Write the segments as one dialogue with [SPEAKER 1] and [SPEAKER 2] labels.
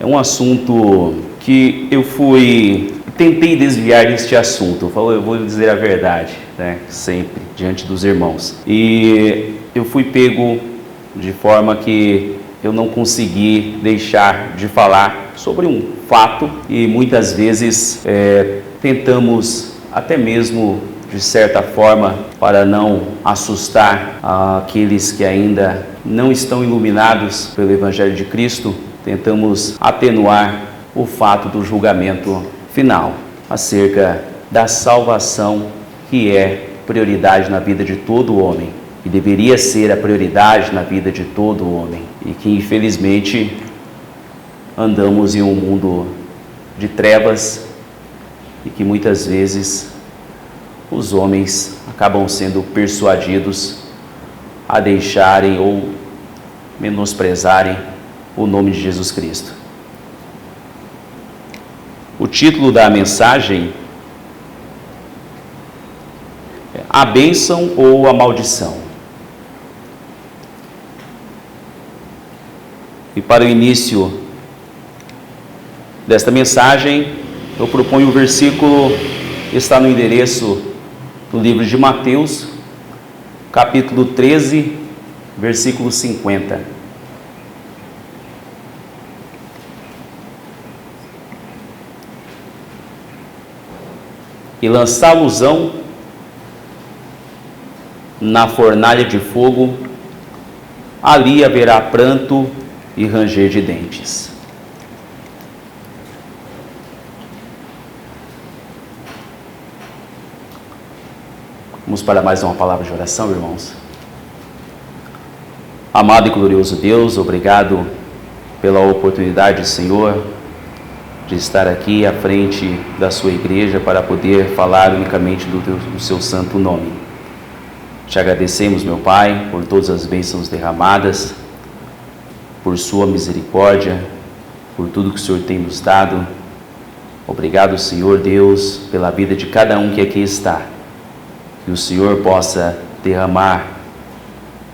[SPEAKER 1] É um assunto que tentei desviar deste assunto. Eu vou dizer a verdade, né? Sempre, diante dos irmãos. E eu fui pego de forma que eu não consegui deixar de falar sobre um fato e muitas vezes tentamos até mesmo, de certa forma, para não assustar aqueles que ainda não estão iluminados pelo Evangelho de Cristo, tentamos atenuar o fato do julgamento final, acerca da salvação, que é prioridade na vida de todo homem, e deveria ser a prioridade na vida de todo homem, e que infelizmente andamos em um mundo de trevas, e que muitas vezes os homens acabam sendo persuadidos a deixarem ou menosprezarem o nome de Jesus Cristo. O título da mensagem é A Bênção ou a Maldição. E para o início desta mensagem, eu proponho o versículo que está no endereço do livro de Mateus, capítulo 13, versículo 50. E lançá-los-ão na fornalha de fogo, ali haverá pranto e ranger de dentes. Vamos para mais uma palavra de oração, irmãos. Amado e glorioso Deus, obrigado pela oportunidade, Senhor, de estar aqui à frente da sua igreja para poder falar unicamente do seu santo nome. Te agradecemos, meu Pai, por todas as bênçãos derramadas, por sua misericórdia, por tudo que o Senhor tem nos dado. Obrigado, Senhor Deus, pela vida de cada um que aqui está. Que o Senhor possa derramar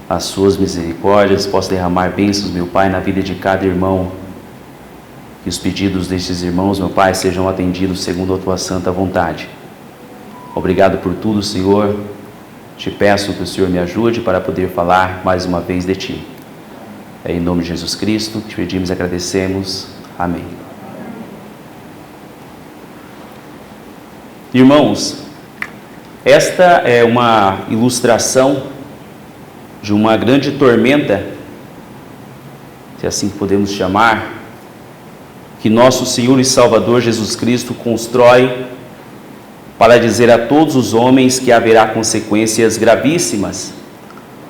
[SPEAKER 1] as suas misericórdias, possa derramar bênçãos, meu Pai, na vida de cada irmão. Que os pedidos destes irmãos, meu Pai, sejam atendidos segundo a Tua santa vontade. Obrigado por tudo, Senhor. Te peço que o Senhor me ajude para poder falar mais uma vez de Ti. É em nome de Jesus Cristo que te pedimos e agradecemos. Amém. Irmãos, esta é uma ilustração de uma grande tormenta, se assim podemos chamar, que nosso Senhor e Salvador Jesus Cristo constrói para dizer a todos os homens que haverá consequências gravíssimas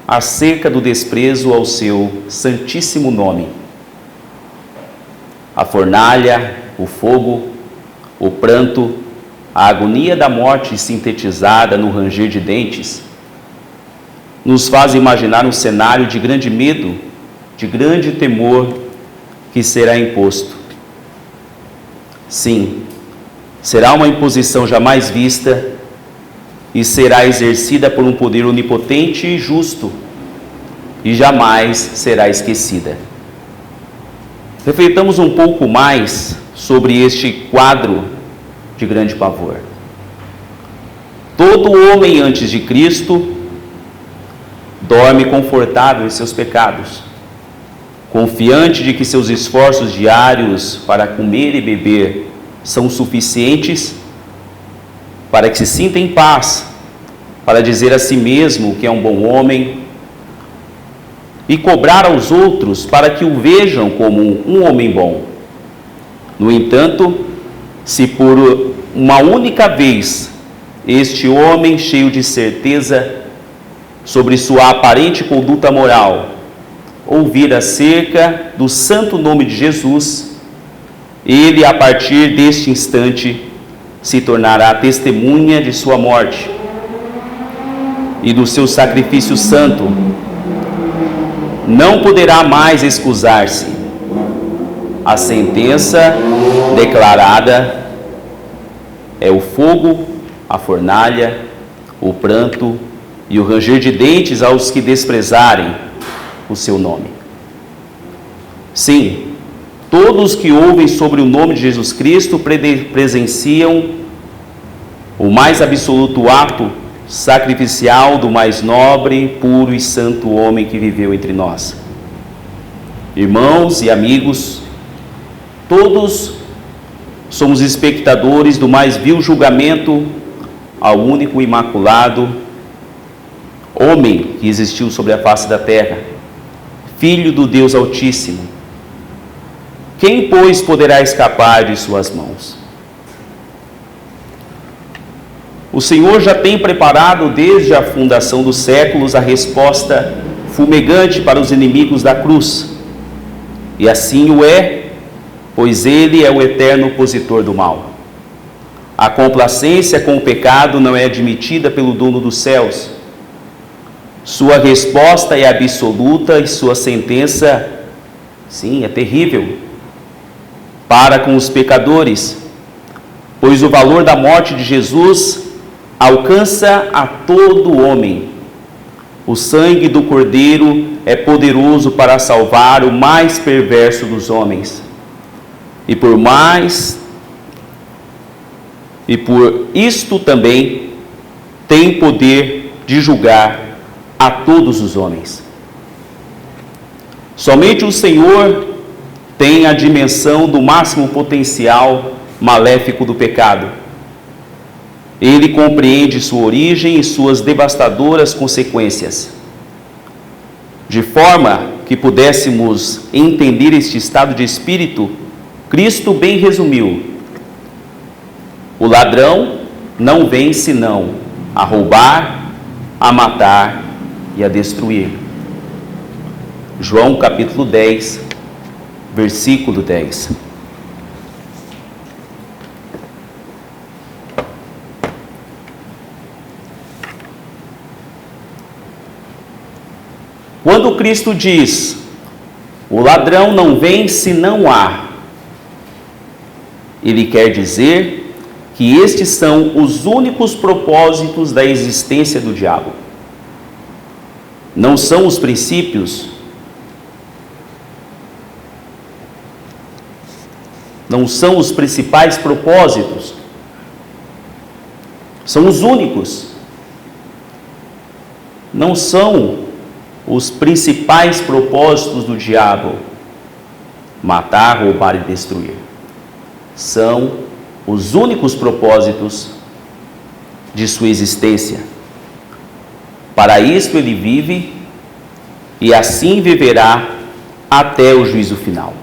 [SPEAKER 1] acerca do desprezo ao seu santíssimo nome. A fornalha, o fogo, o pranto, a agonia da morte sintetizada no ranger de dentes, nos faz imaginar um cenário de grande medo, de grande temor que será imposto. Sim, será uma imposição jamais vista e será exercida por um poder onipotente e justo e jamais será esquecida. Refletamos um pouco mais sobre este quadro de grande pavor. Todo homem antes de Cristo dorme confortável em seus pecados, confiante de que seus esforços diários para comer e beber são suficientes para que se sinta em paz, para dizer a si mesmo que é um bom homem e cobrar aos outros para que o vejam como um homem bom. No entanto, se por uma única vez este homem, cheio de certeza sobre sua aparente conduta moral, ouvir acerca do santo nome de Jesus, ele, a partir deste instante, se tornará testemunha de sua morte e do seu sacrifício santo. Não poderá mais excusar-se. A sentença declarada é o fogo, a fornalha, o pranto e o ranger de dentes aos que desprezarem o seu nome. Sim, Todos que ouvem sobre o nome de Jesus Cristo presenciam o mais absoluto ato sacrificial do mais nobre, puro e santo homem que viveu entre nós. Irmãos e amigos, todos somos espectadores do mais vil julgamento ao único imaculado homem que existiu sobre a face da terra, Filho do Deus Altíssimo. Quem, pois, poderá escapar de suas mãos? O Senhor já tem preparado desde a fundação dos séculos a resposta fumegante para os inimigos da cruz. E assim o é, pois Ele é o eterno opositor do mal. A complacência com o pecado não é admitida pelo dono dos céus. Sua resposta é absoluta e sua sentença, sim, é terrível para com os pecadores, pois o valor da morte de Jesus alcança a todo homem. O sangue do Cordeiro é poderoso para salvar o mais perverso dos homens. E por isto também tem poder de julgar a todos os homens. Somente o Senhor tem a dimensão do máximo potencial maléfico do pecado. Ele compreende sua origem e suas devastadoras consequências. De forma que pudéssemos entender este estado de espírito, Cristo bem resumiu: o ladrão não vem senão a roubar, a matar e a destruir. João capítulo 10, versículo 10. Quando Cristo diz: o ladrão não vem senão há, Ele quer dizer que estes são os únicos propósitos da existência do diabo. Não são os princípios, não são os principais propósitos, são os únicos. Não são os principais propósitos do diabo: matar, roubar e destruir. São os únicos propósitos de sua existência. Para isto ele vive e assim viverá até o juízo final.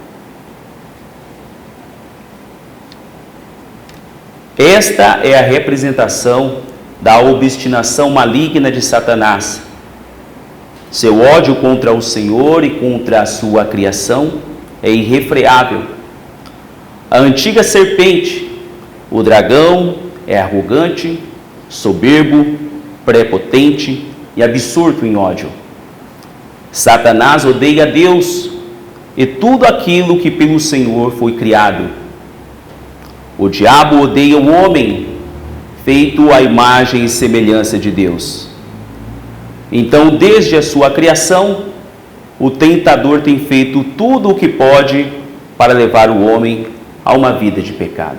[SPEAKER 1] Esta é a representação da obstinação maligna de Satanás. Seu ódio contra o Senhor e contra a sua criação é irrefreável. A antiga serpente, o dragão, é arrogante, soberbo, prepotente e absorto em ódio. Satanás odeia Deus e tudo aquilo que pelo Senhor foi criado. O diabo odeia o homem, feito à imagem e semelhança de Deus. Então, desde a sua criação, o tentador tem feito tudo o que pode para levar o homem a uma vida de pecado.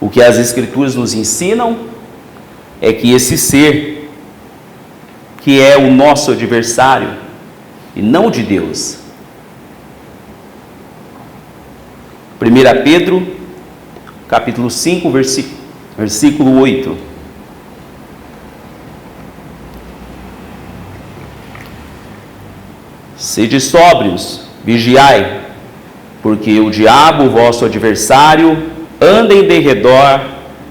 [SPEAKER 1] O que as Escrituras nos ensinam é que esse ser, que é o nosso adversário, e não de Deus. 1 Pedro, capítulo 5, versículo 8. Sede sóbrios, vigiai, porque o diabo, vosso adversário, anda em derredor,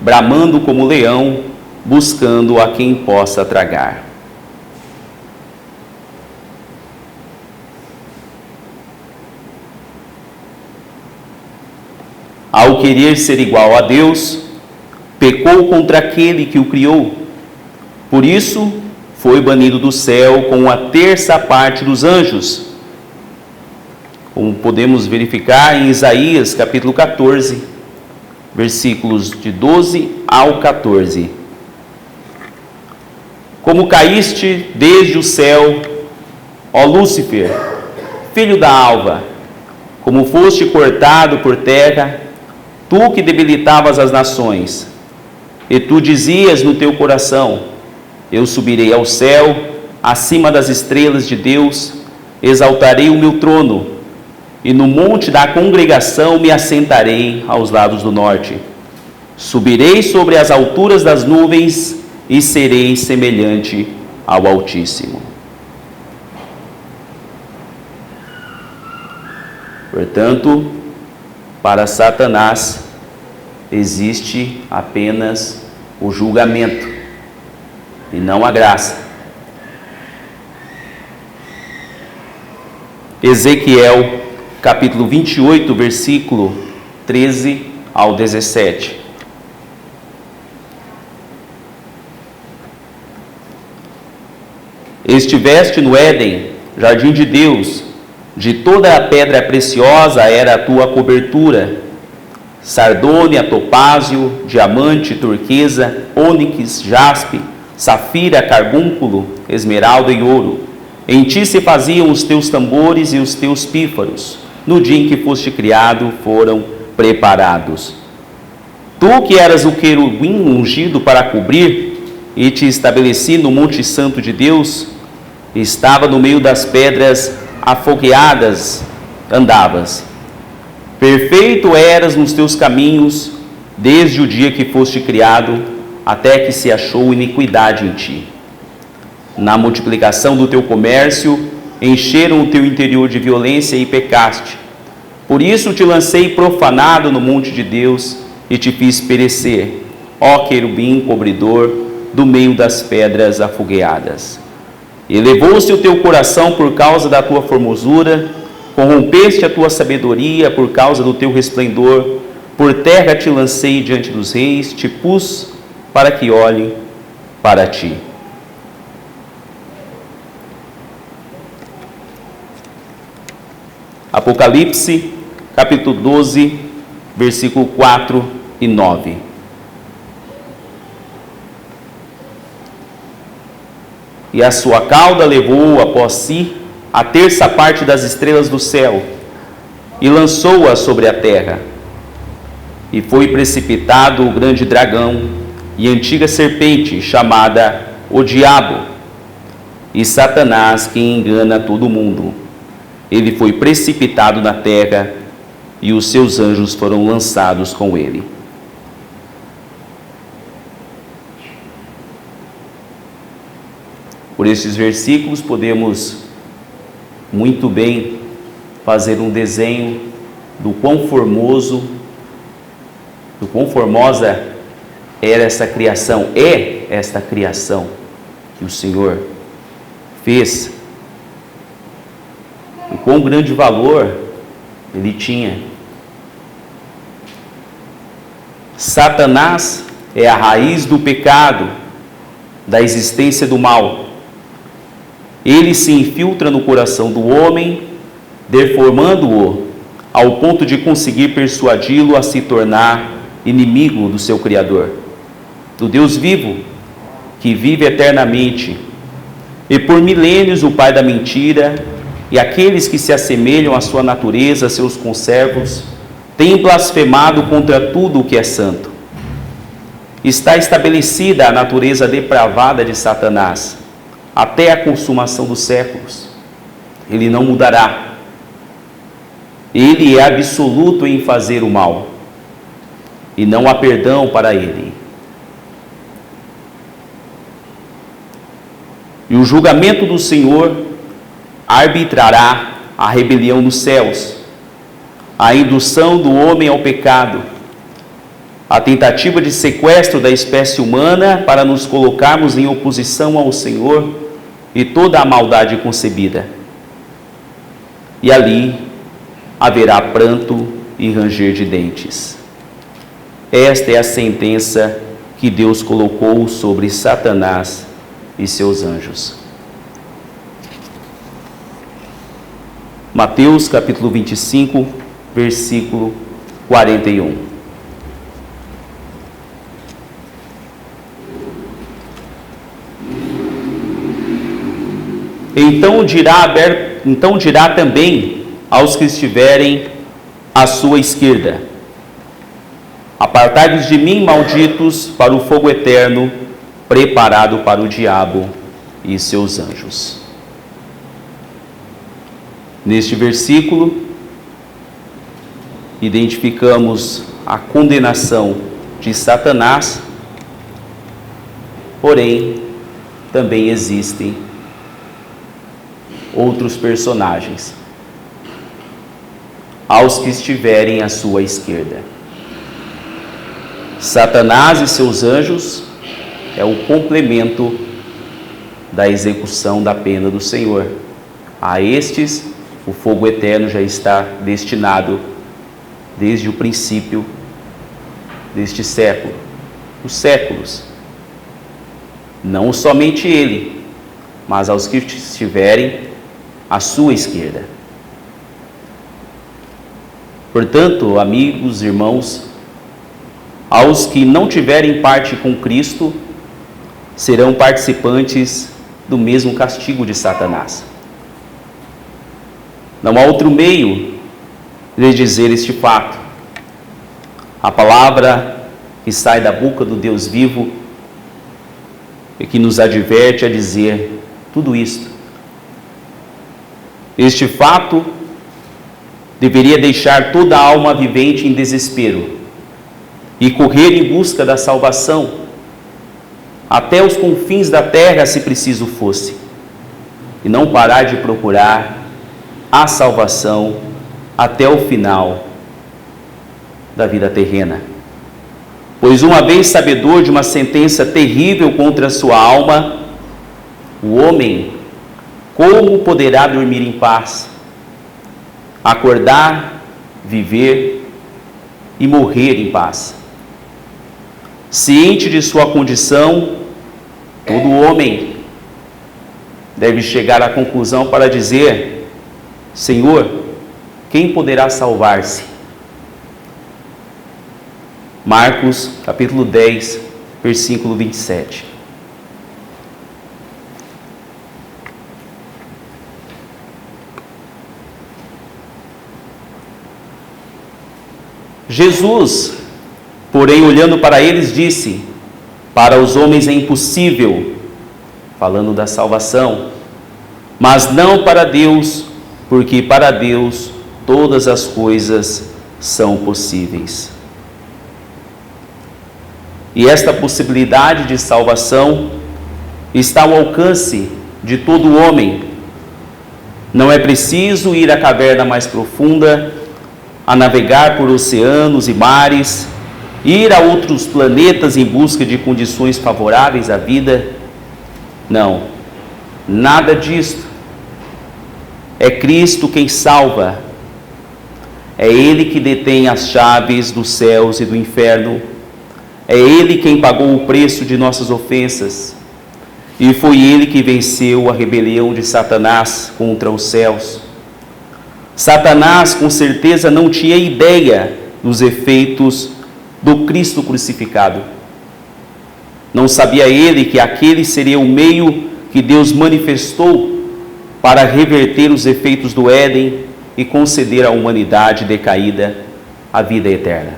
[SPEAKER 1] bramando como leão, buscando a quem possa tragar. Ao querer ser igual a Deus, pecou contra aquele que o criou. Por isso, foi banido do céu com a terça parte dos anjos. Como podemos verificar em Isaías, capítulo 14, versículos de 12 ao 14. Como caíste desde o céu, Ó Lúcifer, filho da alva, como foste cortado por terra, tu que debilitavas as nações, e tu dizias no teu coração: eu subirei ao céu, acima das estrelas de Deus, exaltarei o meu trono, e no monte da congregação me assentarei aos lados do norte. Subirei sobre as alturas das nuvens e serei semelhante ao Altíssimo. Portanto, para Satanás existe apenas o julgamento e não a graça. Ezequiel, capítulo 28, versículo 13 ao 17. Estiveste no Éden, jardim de Deus, de toda a pedra preciosa era a tua cobertura, sardônia, topázio, diamante, turquesa, ônix, jaspe, safira, carbúnculo, esmeralda e ouro. Em ti se faziam os teus tambores e os teus pífaros, no dia em que foste criado foram preparados. Tu que eras o querubim ungido para cobrir, e te estabeleci no monte santo de Deus, estava no meio das pedras afogueadas, andavas. Perfeito eras nos teus caminhos, desde o dia que foste criado, até que se achou iniquidade em ti. Na multiplicação do teu comércio, encheram o teu interior de violência e pecaste. Por isso te lancei profanado no monte de Deus e te fiz perecer, ó querubim cobridor, do meio das pedras afogueadas. Elevou-se o teu coração por causa da tua formosura, corrompeste a tua sabedoria por causa do teu resplendor, por terra te lancei diante dos reis, te pus para que olhem para ti. Apocalipse, capítulo 12, versículo 4 e 9. E a sua cauda levou após si a terça parte das estrelas do céu, e lançou-a sobre a terra. E foi precipitado o grande dragão e antiga serpente, chamada o Diabo, e Satanás, que engana todo mundo. Ele foi precipitado na terra, e os seus anjos foram lançados com ele. Por esses versículos podemos muito bem fazer um desenho do quão formoso, do quão formosa era essa criação, é esta criação que o Senhor fez, e quão grande valor ele tinha. Satanás é a raiz do pecado, da existência do mal. Ele se infiltra no coração do homem, deformando-o ao ponto de conseguir persuadi-lo a se tornar inimigo do seu Criador, do Deus vivo, que vive eternamente. E por milênios o pai da mentira e aqueles que se assemelham à sua natureza, seus conservos, têm blasfemado contra tudo o que é santo. Está estabelecida a natureza depravada de Satanás, até a consumação dos séculos. Ele não mudará. Ele é absoluto em fazer o mal, e não há perdão para ele. E o julgamento do Senhor arbitrará a rebelião nos céus, a indução do homem ao pecado, a tentativa de sequestro da espécie humana para nos colocarmos em oposição ao Senhor e toda a maldade concebida. E ali haverá pranto e ranger de dentes. Esta é a sentença que Deus colocou sobre Satanás e seus anjos. Mateus capítulo 25, versículo 41. Então dirá também aos que estiverem à sua esquerda: apartai-vos de mim, malditos, para o fogo eterno, preparado para o diabo e seus anjos. Neste versículo, identificamos a condenação de Satanás, porém, também existem outros personagens aos que estiverem à sua esquerda. Satanás e seus anjos é o complemento da execução da pena do Senhor. A estes, o fogo eterno já está destinado desde o princípio deste século, os séculos. Não somente ele, mas aos que estiverem à sua esquerda. Portanto, amigos, irmãos, aos que não tiverem parte com Cristo, serão participantes do mesmo castigo de Satanás. Não há outro meio de dizer este fato. A palavra que sai da boca do Deus vivo e que nos adverte a dizer tudo isto. Este fato deveria deixar toda a alma vivente em desespero e correr em busca da salvação até os confins da terra, se preciso fosse, e não parar de procurar a salvação até o final da vida terrena. Pois uma vez sabedor de uma sentença terrível contra a sua alma, o homem como poderá dormir em paz, acordar, viver e morrer em paz? Ciente de sua condição, todo homem deve chegar à conclusão para dizer: Senhor, quem poderá salvar-se? Marcos, capítulo 10, versículo 27. Jesus, porém, olhando para eles, disse: para os homens é impossível, falando da salvação, mas não para Deus, porque para Deus todas as coisas são possíveis. E esta possibilidade de salvação está ao alcance de todo homem. Não é preciso ir à caverna mais profunda, a navegar por oceanos e mares, ir a outros planetas em busca de condições favoráveis à vida. Não, nada disto. É Cristo quem salva. É Ele que detém as chaves dos céus e do inferno. É Ele quem pagou o preço de nossas ofensas. E foi Ele que venceu a rebelião de Satanás contra os céus. Satanás, com certeza, não tinha ideia dos efeitos do Cristo crucificado. Não sabia ele que aquele seria o meio que Deus manifestou para reverter os efeitos do Éden e conceder à humanidade decaída a vida eterna.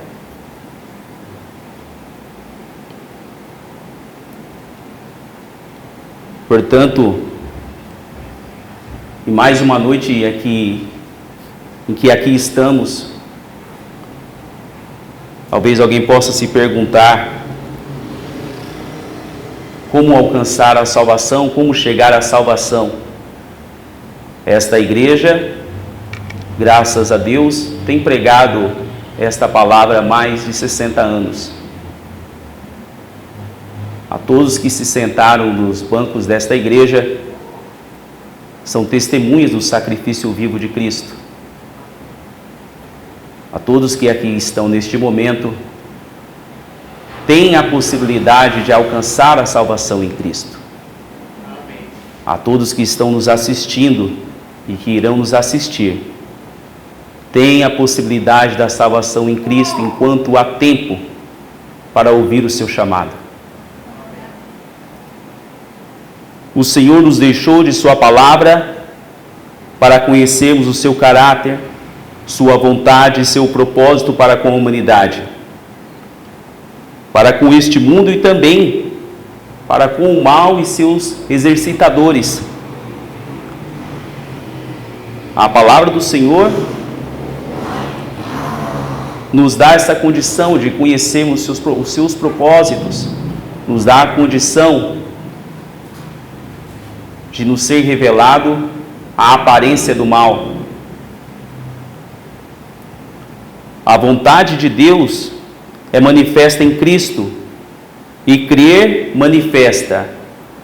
[SPEAKER 1] Portanto, em mais uma noite em que aqui estamos, talvez alguém possa se perguntar como alcançar a salvação, como chegar à salvação. Esta igreja, graças a Deus, tem pregado esta palavra há mais de 60 anos. A todos que se sentaram nos bancos desta igreja, são testemunhas do sacrifício vivo de Cristo. A todos que aqui estão neste momento, têm a possibilidade de alcançar a salvação em Cristo. A todos que estão nos assistindo e que irão nos assistir, têm a possibilidade da salvação em Cristo enquanto há tempo para ouvir o seu chamado. O Senhor nos deixou de sua palavra para conhecermos o seu caráter, sua vontade e seu propósito para com a humanidade, para com este mundo e também para com o mal e seus exercitadores. A palavra do Senhor nos dá essa condição de conhecermos os seus propósitos, nos dá a condição de nos ser revelado a aparência do mal. A vontade de Deus é manifesta em Cristo, e crer manifesta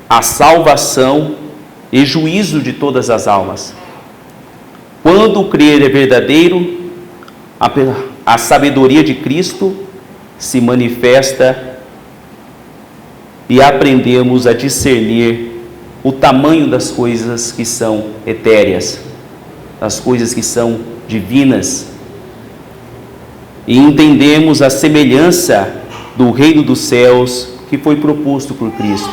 [SPEAKER 1] a salvação e juízo de todas as almas. Quando o crer é verdadeiro, a sabedoria de Cristo se manifesta e aprendemos a discernir o tamanho das coisas que são etéreas, das coisas que são divinas, e entendemos a semelhança do reino dos céus que foi proposto por Cristo.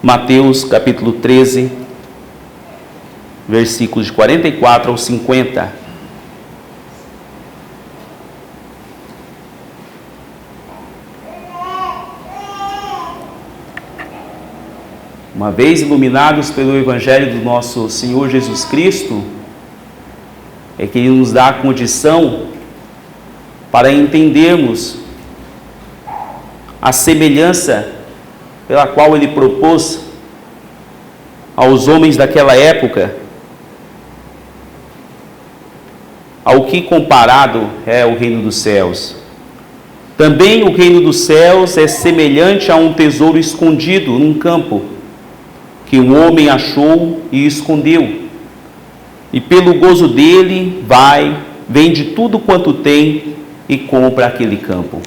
[SPEAKER 1] Mateus capítulo 13, versículos de 44 ao 50. Uma vez iluminados pelo Evangelho do nosso Senhor Jesus Cristo, é que Ele nos dá a condição para entendermos a semelhança pela qual Ele propôs aos homens daquela época, ao que comparado é o reino dos céus. Também o reino dos céus é semelhante a um tesouro escondido num campo, que um homem achou e escondeu, e pelo gozo dele vende tudo quanto tem e compra aquele campo.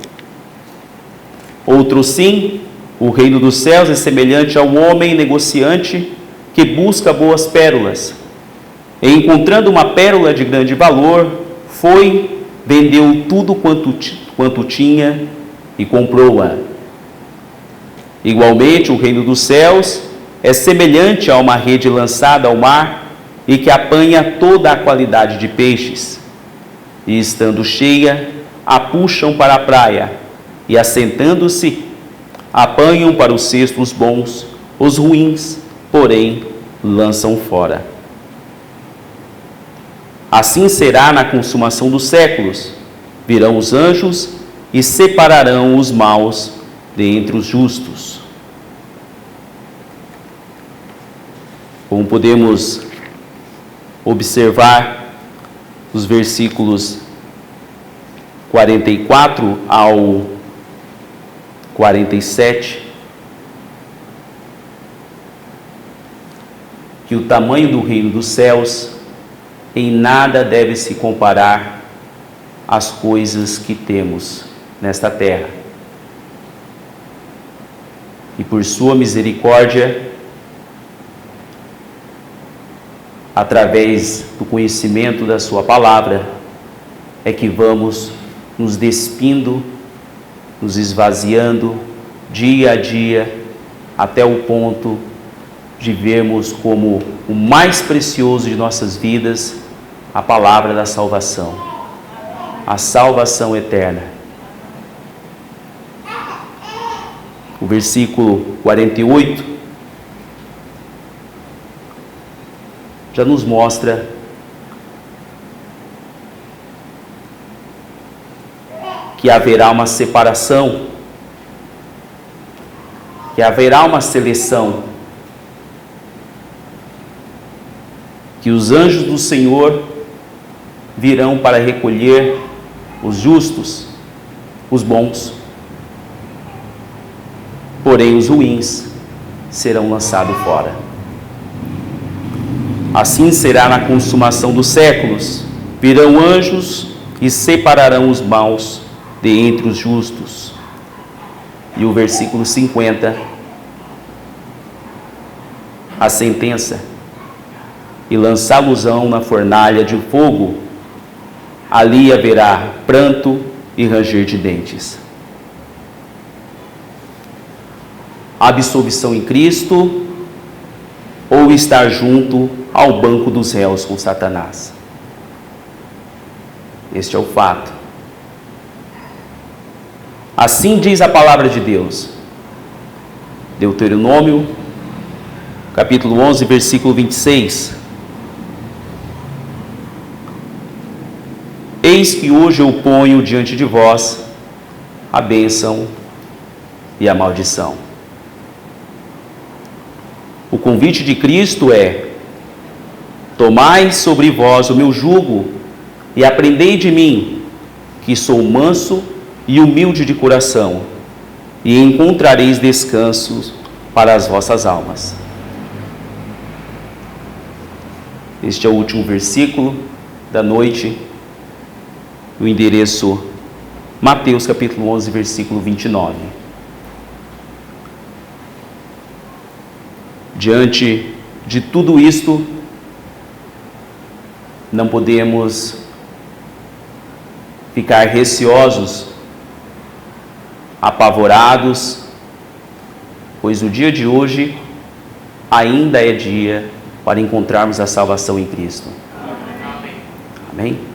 [SPEAKER 1] Outro sim, o reino dos céus é semelhante ao homem negociante que busca boas pérolas, e encontrando uma pérola de grande valor, vendeu tudo quanto tinha e comprou-a. Igualmente, o reino dos céus é semelhante a uma rede lançada ao mar e que apanha toda a qualidade de peixes, e estando cheia, a puxam para a praia, e assentando-se, apanham para o cesto os bons, os ruins, porém, lançam fora. Assim será na consumação dos séculos. Virão os anjos e separarão os maus dentre os justos. Como podemos observar os versículos 44 ao 47, que o tamanho do reino dos céus em nada deve se comparar às coisas que temos nesta terra. E por sua misericórdia, através do conhecimento da sua palavra, é que vamos nos despindo, nos esvaziando dia a dia, até o ponto de vermos como o mais precioso de nossas vidas a palavra da salvação, a salvação eterna. O versículo 48 já nos mostra que haverá uma separação, que haverá uma seleção, que os anjos do Senhor virão para recolher os justos, os bons, porém os ruins serão lançados fora. Assim será na consumação dos séculos. Virão anjos e separarão os maus de entre os justos. E o versículo 50, a sentença: e lançá-los-ão na fornalha de fogo, ali haverá pranto e ranger de dentes. absolvição em Cristo ou estar junto ao banco dos réus com Satanás. Este é o fato. Assim diz a palavra de Deus. Deuteronômio, capítulo 11, versículo 26. Eis que hoje eu ponho diante de vós a bênção e a maldição. O convite de Cristo é: tomai sobre vós o meu jugo e aprendei de mim, que sou manso e humilde de coração, e encontrareis descanso para as vossas almas. Este é o último versículo da noite, o endereço Mateus capítulo 11, versículo 29. Diante de tudo isto, não podemos ficar receosos, apavorados, pois o dia de hoje ainda é dia para encontrarmos a salvação em Cristo. Amém?